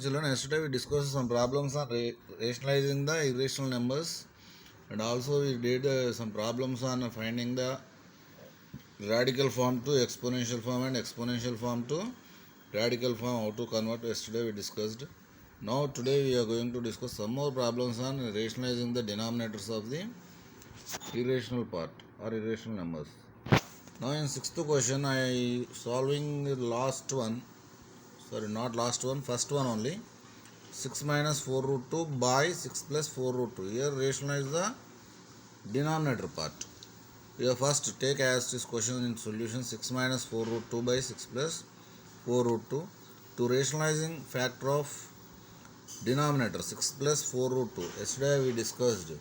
Children, yesterday we discussed some problems on rationalizing the irrational numbers, and also we did some problems on finding the radical form to exponential form and exponential form to radical form, how to convert. Yesterday we discussed. Now today we are going to discuss some more problems on rationalizing the denominators of the irrational part or irrational numbers. Now in sixth question I solving the last one, sorry, not last one, first one only. 6 minus 4 root 2 by 6 plus 4 root 2. Here rationalize the denominator part. Here first take as this question in solution 6 minus 4 root 2 by 6 plus 4 root 2. To rationalizing factor of denominator 6 plus 4 root 2. Yesterday we discussed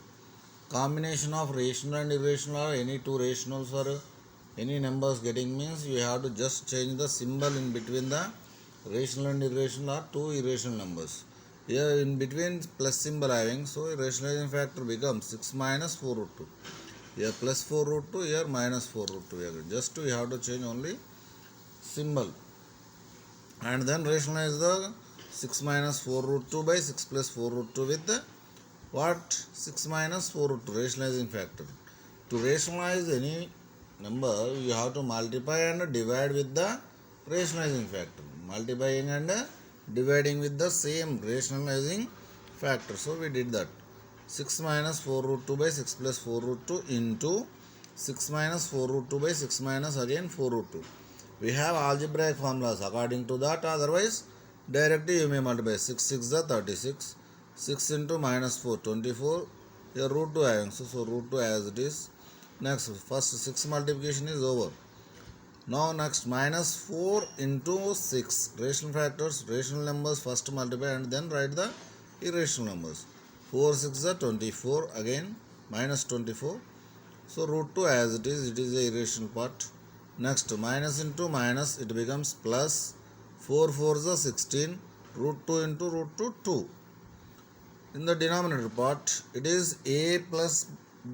combination of rational and irrational or any two rationals or any numbers getting means you have to just change the symbol in between the rational and irrational or two irrational numbers. Here in between plus symbol having, so rationalizing factor becomes 6 minus 4 root 2. Here plus 4 root 2, here minus 4 root 2. Here just we have to change only symbol. And then rationalize the 6 minus 4 root 2 by 6 plus 4 root 2 with the what? 6 minus 4 root 2 rationalizing factor. To rationalize any number, you have to multiply and divide with the rationalizing factor. Multiplying and dividing with the same rationalizing factor. So we did that. 6 minus 4 root 2 by 6 plus 4 root 2 into 6 minus 4 root 2 by 6 minus again 4 root 2. We have algebraic formulas according to that, otherwise directly you may multiply. 6 6 is 36. 6 into minus 4, 24. Here root 2 having, so root 2 as it is. Next, first 6 multiplication is over. Now next minus 4 into 6. Rational factors, rational numbers first multiply and then write the irrational numbers. 4 6 is 24, again minus 24. So root 2 as it is the irrational part. Next minus into minus, it becomes plus. 4 4 is 16. Root 2 into root 2, 2. In the denominator part, it is a plus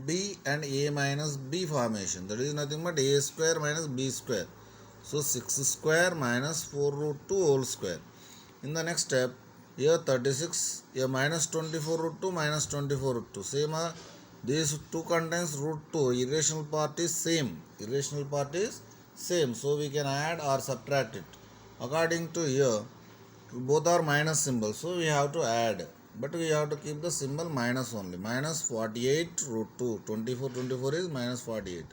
b and a minus b formation. That is nothing but a square minus b square. So 6 square minus 4 root 2 whole square. In the next step, here 36, here minus 24 root 2 minus 24 root 2. Same, these two contains root 2. Irrational part is same. Irrational part is same. So we can add or subtract it. According to here, both are minus symbols. So we have to add. But we have to keep the symbol minus only. Minus 48 root 2. 24 is minus 48.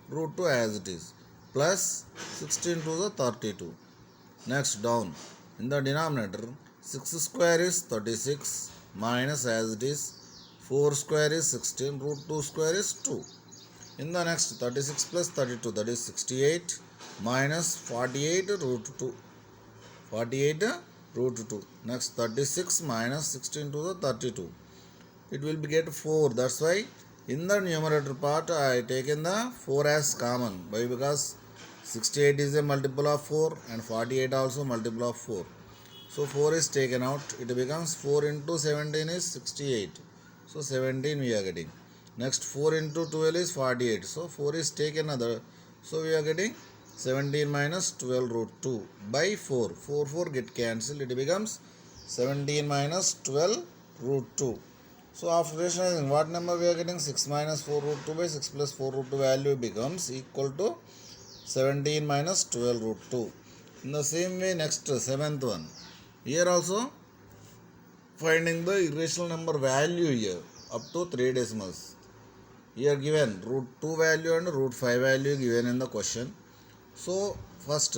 Root 2 as it is. Plus 16 to the 32. Next down. In the denominator, 6 square is 36. Minus as it is. 4 square is 16. Root 2 square is 2. In the next 36 plus 32, that is 68. Minus 48 root 2. 48 root 2. Next 36 minus 16 to the 32. It will be get 4. That's why in the numerator part I taken the 4 as common. Why? Because 68 is a multiple of 4 and 48 also multiple of 4. So 4 is taken out. It becomes 4 into 17 is 68. So 17 we are getting. Next 4 into 12 is 48. So 4 is taken other. So we are getting 17 minus 12 root 2 by 4. 4 get cancelled. It becomes 17 minus 12 root 2. So after rationalizing, what number we are getting? 6 minus 4 root 2 by 6 plus 4 root 2 value becomes equal to 17 minus 12 root 2. In the same way, next seventh one. Here also finding the irrational number value here up to 3 decimals. Here given root 2 value and root 5 value given in the question. So first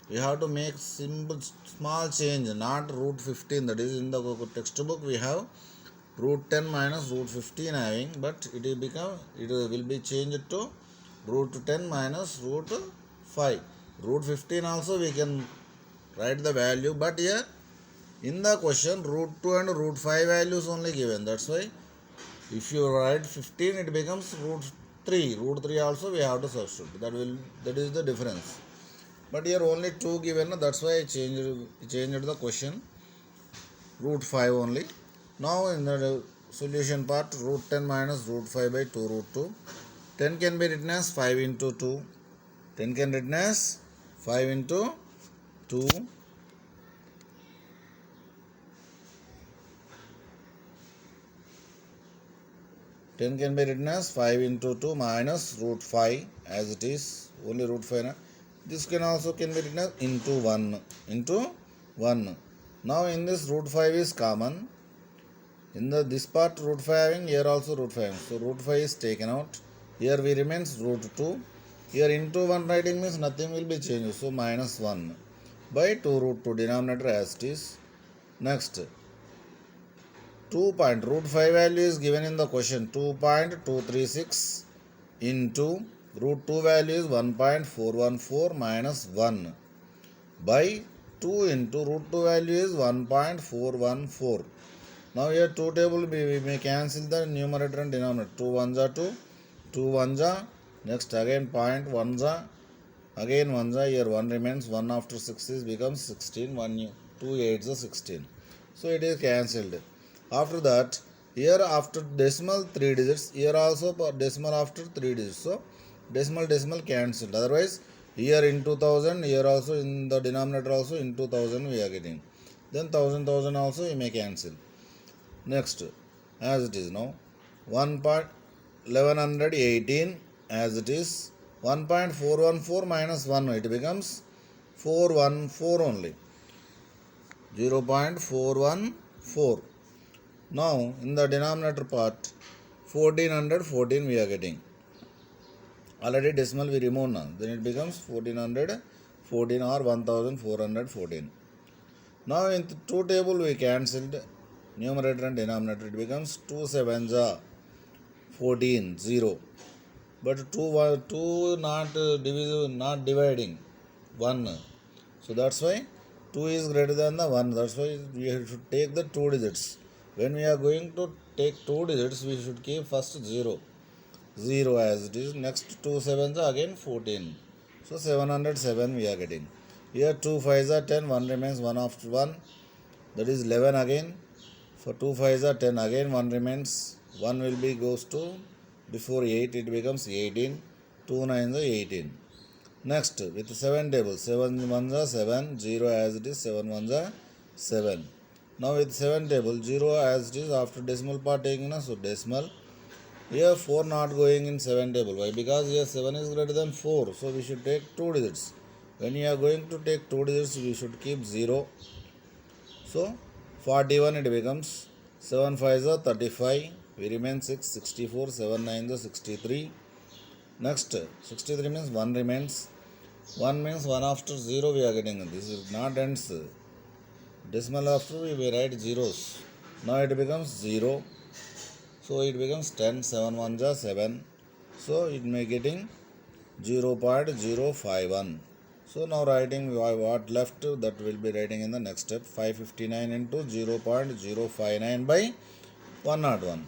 we have to make simple small change, not root 15. That is in the textbook we have root 10 minus root 15 having, but it will be changed to root 10 minus root 5. Root 15 also we can write the value, but here in the question root 2 and root 5 values only given. That's why if you write 15, it becomes root 3. Root 3 also we have to substitute. That is the difference. But here only 2 given. That's why I changed the question. Root 5 only. Now in the solution part, root 10 minus root 5 by 2 root 2. 10 can be written as 5 into 2. 10 can be written as 5 into 2. 10 can be written as 5 into 2 minus root 5 as it is, only root 5. Na? This can also can be written as into 1, into 1. Now in this root 5 is common. In this part root 5 having, here also root 5. So root 5 is taken out. Here we remains root 2. Here into 1 writing means nothing will be changed. So minus 1 by 2 root 2 denominator as it is. Next, 2 point root 5 value is given in the question, 2.236 into root 2 value is 1.414 minus 1 by 2 into root 2 value is 1.414. Now here 2 table we may cancel the numerator and denominator. 2 ones are 2, 2 ones are, next again point ones are, again ones are, here 1 remains, 1 after 6 is becomes 16, 1 2 8 is 16. So it is cancelled. After that, here after decimal 3 digits, here also decimal after 3 digits. So decimal cancelled. Otherwise, here in 2000, here also in the denominator also in 2000 we are getting. Then 1000 also we may cancel. Next, as it is now, 1.1118 as it is, 1.414 minus 1, it becomes 414 only, 0.414. Now in the denominator part, 1414 we are getting. Already decimal we remove now, then it becomes 1414 or 1414. Now in the 2 table we cancelled numerator and denominator, it becomes 2 sevens are 14, 0. But 2 not divisible, not dividing 1. So that's why 2 is greater than the 1. That's why we should take the 2 digits. When we are going to take 2 digits, we should keep first 0. 0 as it is. Next 2 sevens are again 14. So 707 we are getting. Here 2 5s are 10, 1 remains, 1 after 1. That is 11 again. For 2 5s are 10, again 1 remains. 1 will be goes to before 8, it becomes 18. 2 9s are 18. Next, with 7 table, 7 ones are 7, 0 as it is, 7 ones are 7. Now with 7 table, 0 as it is, after decimal part taking, so decimal. Here 4 not going in 7 table. Why? Because here 7 is greater than 4. So we should take 2 digits. When you are going to take 2 digits, we should keep 0. So 41 it becomes. 7 5s are 35. We remain 6, 64, 7 9s are 63. Next, 63 means 1 remains. 1 means 1 after 0 we are getting. This is not ends. Decimal after we will write zeros. Now it becomes 0. So it becomes 10, 7 1s are 7. So it may getting 0.051. So now writing what left, that will be writing in the next step. 559 into 0.059 by 101.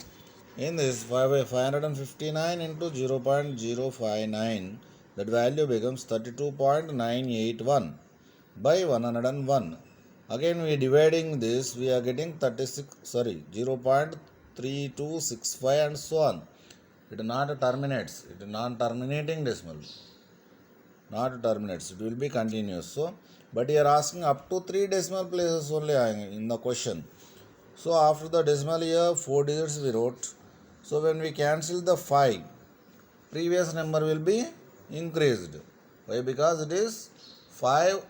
In this 559 into 0.059, that value becomes 32.981 by 101. Again we dividing this, we are getting 0.3265 and so on. It not terminates, it is non-terminating decimal. Not terminates, it will be continuous. So, but you are asking up to 3 decimal places only in the question. So after the decimal here 4 digits we wrote. So when we cancel the 5, previous number will be increased. Why? Because it is 5,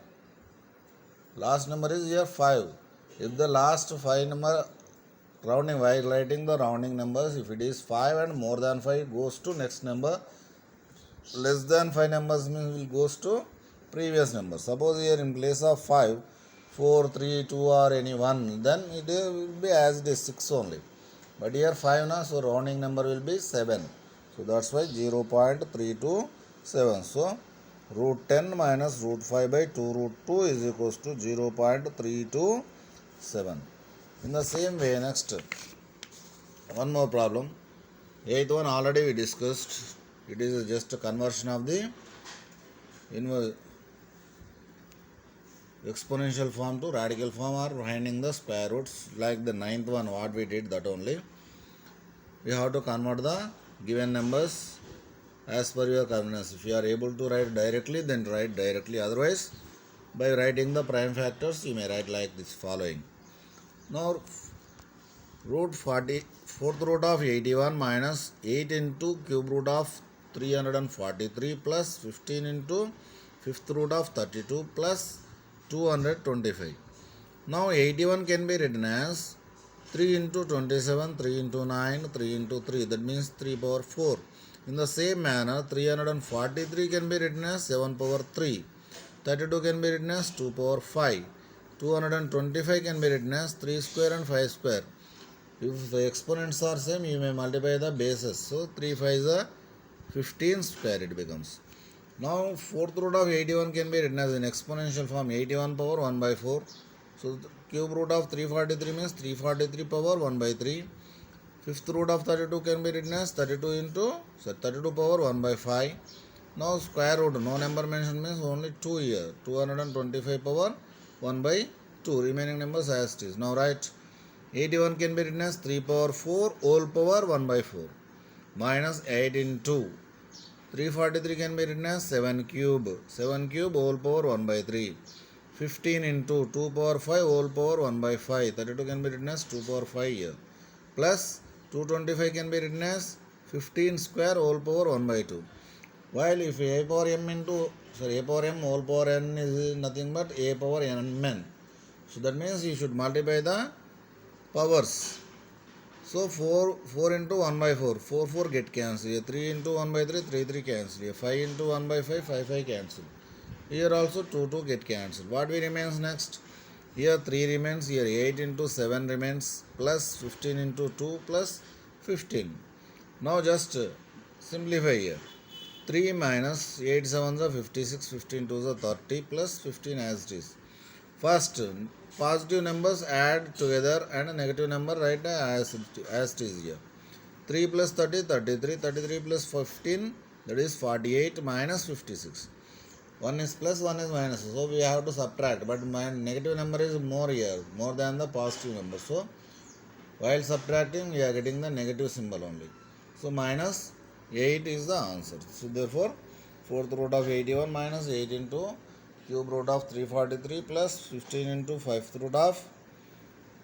last number is here 5. If the last 5 number rounding, while writing the rounding numbers, if it is 5 and more than 5 goes to next number, less than 5 numbers means will goes to previous number. Suppose here in place of 5, 4, 3, 2 or any 1, then it will be as it is 6 only. But here 5 na, so rounding number will be 7. So that's why 0.327. So root 10 minus root 5 by 2 root 2 is equals to 0.327. In the same way, next, one more problem. 8th one already we discussed. It is just a conversion of the exponential form to radical form or finding the square roots. Like the 9th one, what we did, that only. We have to convert the given numbers as per your convenience. If you are able to write directly, then write directly. Otherwise, by writing the prime factors, you may write like this following. Now, root 40 fourth root of 81 minus 8 into cube root of 343 plus 15 into fifth root of 32 plus 225. Now 81 can be written as 3 into 27, 3 into 9, 3 into 3, that means 3 power 4. In the same manner, 343 can be written as 7 power 3. 32 can be written as 2 power 5. 225 can be written as 3 square and 5 square. If the exponents are same, you may multiply the bases. So 3 5 is a 15 square it becomes. Now fourth root of 81 can be written as in exponential form 81 power 1 by 4. So the cube root of 343 means 343 power 1 by 3. Fifth root of 32 can be written as 32 power 1 by 5. Now square root, no number mentioned means only 2 here. 225 power 1 by 2. Remaining numbers as it is. Now write 81 can be written as 3 power 4 whole power 1 by 4 minus 8 into 343 can be written as 7 cube whole power 1 by 3. 15 into 2 power 5 whole power 1 by 5. 32 can be written as 2 power 5 here. Plus 225 can be written as 15 square whole power 1 by 2. While if a power m whole power n is nothing but a power n. So that means you should multiply the powers. So 4 into 1 by 4, 4 get cancelled. 3 into 1 by 3, 3 cancel. 5 into 1 by 5, 5 cancel. Here also 2 get cancelled. What we remains next? Here 3 remains, here 8 into 7 remains, plus 15 into 2 plus 15. Now just simplify here. 3 minus 8 7s are 56, 15 2s are 30 plus 15 as it is. First, positive numbers add together and a negative number write as it is here. 3 plus 30, 33, 33 plus 15, that is 48 minus 56. 1 is plus, 1 is minus. So we have to subtract, but my negative number is more here, more than the positive number. So while subtracting, we are getting the negative symbol only. So minus 8 is the answer. So therefore, fourth root of 81 minus 8 into cube root of 343 plus 15 into fifth root of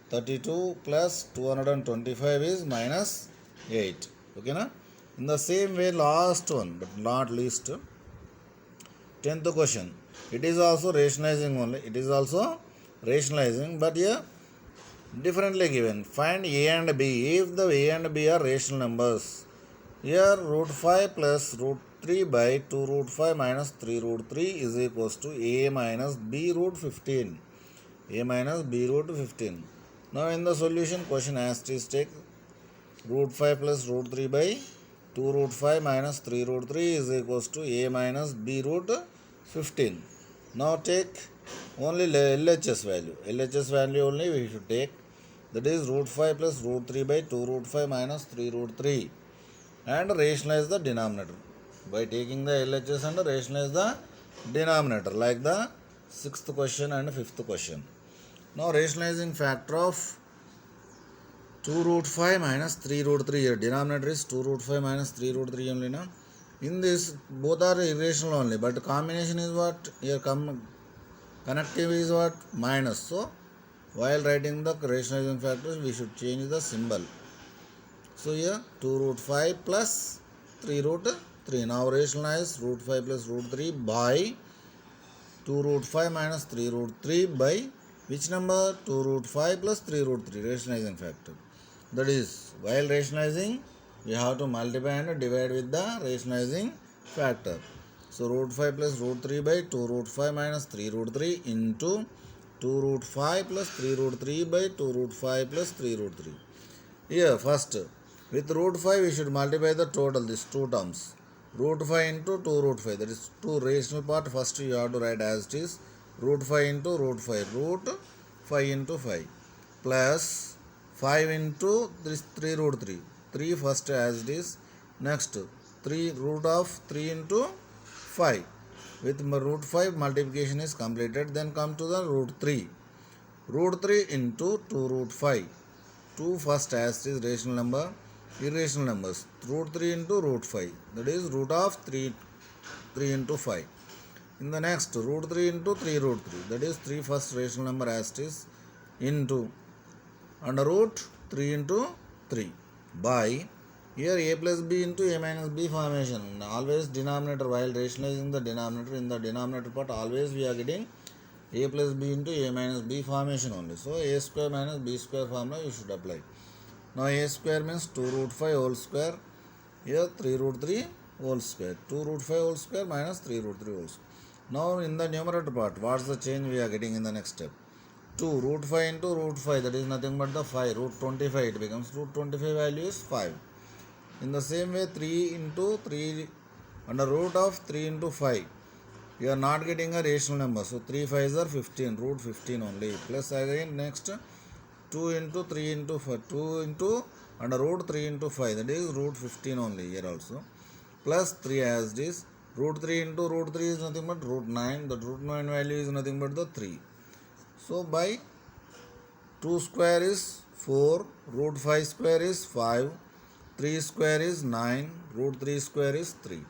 32 plus 225 is minus 8. Okay, na? In the same way, last one, but not least, 10th question. It is also rationalizing only. It is also rationalizing, but here differently given. Find a and b if the a and b are rational numbers. Here root 5 plus root 3 by 2 root 5 minus 3 root 3 is equals to a minus b root 15. A minus b root 15. Now in the solution, question as is take root 5 plus root 3 by 2 root 5 minus 3 root 3 is equals to a minus b root 15. Now take only LHS value. LHS value only we should take. That is root 5 plus root 3 by 2 root 5 minus 3 root 3. And rationalize the denominator. By taking the LHS and rationalize the denominator, like the 6th question and 5th question. Now rationalizing factor of 2 root 5 minus 3 root 3. Here denominator is 2 root 5 minus 3 root 3 only. Now in this both are irrational only, but the combination is what? Here connective is what? Minus. So while writing the rationalizing factors, we should change the symbol. So here 2 root 5 plus 3 root 3. Now rationalize root 5 plus root 3 by 2 root 5 minus 3 root 3 by which number? 2 root 5 plus 3 root 3, rationalizing factor. That is, while rationalizing, we have to multiply and divide with the rationalizing factor. So root 5 plus root 3 by 2 root 5 minus 3 root 3 into 2 root 5 plus 3 root 3 by 2 root 5 plus 3 root 3. Here first, with root 5 we should multiply the total, these two terms. Root 5 into 2 root 5, that is 2 rational part, first you have to write as it is. Root 5 into root 5, root 5 into 5 plus 5 into 3 root 3, 3 first as it is. Next 3 root of 3 into 5, with root 5 multiplication is completed. Then come to the root 3, root 3 into 2 root 5, 2 first as it is rational number, irrational numbers, root 3 into root 5, that is root of 3 into 5. In the next, root 3 into 3 root 3, that is 3 first rational number as it is, into under root 3 into 3 by here a plus b into a minus b formation. Always denominator, while rationalizing the denominator, in the denominator part always we are getting a plus b into a minus b formation only. So a square minus b square formula you should apply. Now a square means 2 root 5 whole square. Here 3 root 3 whole square. 2 root 5 whole square minus 3 root 3 whole square. Now in the numerator part, what's the change we are getting in the next step? 2 root 5 into root 5, that is nothing but the 5. Root 25, it becomes root 25 value is 5. In the same way 3 into 3 under root of 3 into 5. You are not getting a rational number. So 3 5s are 15, root 15 only. Plus again next 2 into 3 into 5, 2 into under root 3 into 5, that is root 15 only here also. Plus 3 as this. Root 3 into root 3 is nothing but root 9. The root 9 value is nothing but the 3. So by 2 square is 4, root 5 square is 5, 3 square is 9, root 3 square is 3.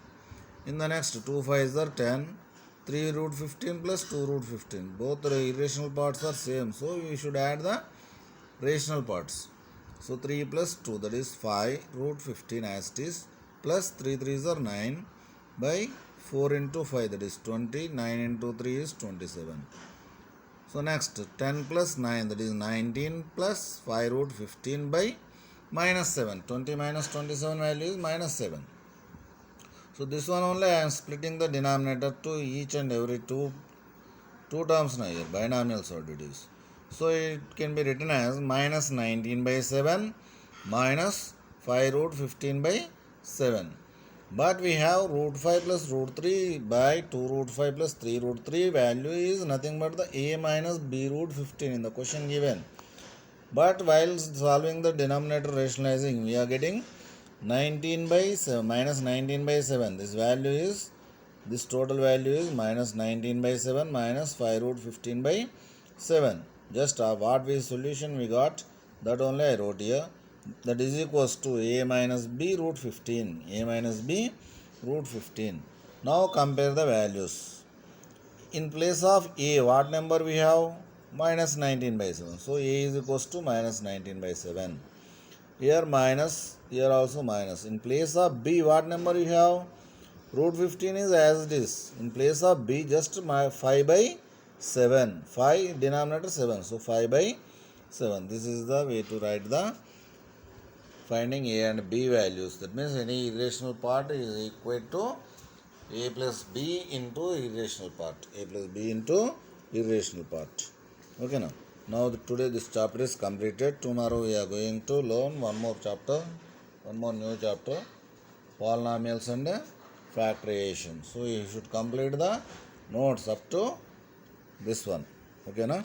In the next 2 5s are 10, 3 root 15 plus 2 root 15. Both the irrational parts are same. So we should add the rational parts. So 3 plus 2, that is 5 root 15 as it is, plus 3 3s are 9 by 4 into 5, that is 20, 9 into 3 is 27. So next 10 plus 9, that is 19 plus 5 root 15 by minus 7. 20 minus 27 value is minus 7. So this one only I am splitting the denominator to each and every two terms now here, binomials what it is. So it can be written as minus 19 by 7 minus 5 root 15 by 7. But we have root 5 plus root 3 by 2 root 5 plus 3 root 3 value is nothing but the a minus b root 15 in the question given. But while solving the denominator rationalizing, we are getting 19 by 7 minus 19 by 7. This value is, this total value is minus 19 by 7 minus 5 root 15 by 7. Just what we solution we got, that only I wrote here. That is equals to a minus b root 15. A minus b root 15. Now compare the values. In place of a, what number we have? Minus 19 by 7. So a is equals to minus 19 by 7. Here minus, here also minus. In place of b, what number you have? Root 15 is as it is. In place of b, just 5 by 7. 5 denominator 7. So 5 by 7. This is the way to write the finding a and b values. That means any irrational part is equal to a plus b into irrational part. A plus b into irrational part. Okay now. Now today this chapter is completed. Tomorrow we are going to learn one more chapter, one more new chapter, polynomials and factorization. So you should complete the notes up to this one. Okay na?